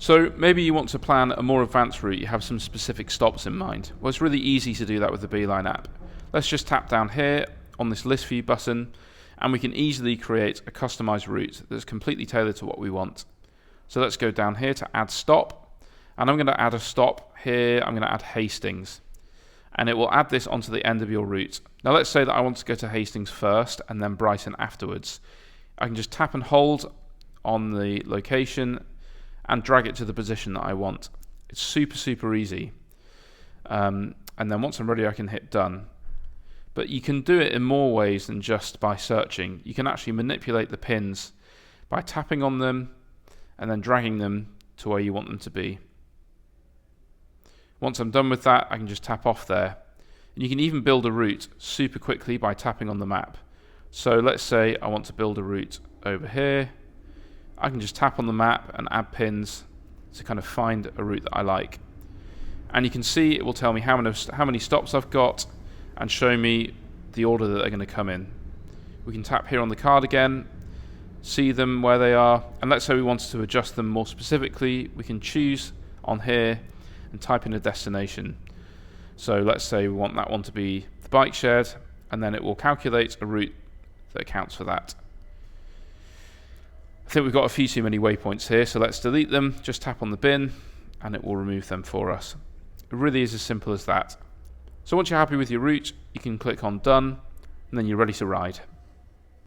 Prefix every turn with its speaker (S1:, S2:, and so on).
S1: So maybe you want to plan a more advanced route, you have some specific stops in mind. Well, it's really easy to do that with the Beeline app. Let's just tap down here on this list view button, and we can easily create a customized route that's completely tailored to what we want. So let's go down here to add stop, and I'm going to add a stop here. I'm going to add Hastings, and it will add this onto the end of your route. Now let's say that I want to go to Hastings first and then Brighton afterwards. I can just tap and hold on the location and drag it to the position that I want. It's super easy. And then once I'm ready, I can hit done. But you can do it in more ways than just by searching. You can actually manipulate the pins by tapping on them and then dragging them to where you want them to be. Once I'm done with that, I can just tap off there. And you can even build a route super quickly by tapping on the map. So let's say I want to build a route over here. I can just tap on the map and add pins to kind of find a route that I like. And you can see it will tell me how many stops I've got and show me the order that they're going to come in. We can tap here on the card again, see them where they are, and let's say we wanted to adjust them more specifically. We can choose on here and type in a destination. So let's say we want that one to be the bike shed, and then it will calculate a route that accounts for that. I think we've got a few too many waypoints here, so let's delete them. Just tap on the bin and it will remove them for us. It really is as simple as that. So once you're happy with your route, you can click on done, and then you're ready to ride.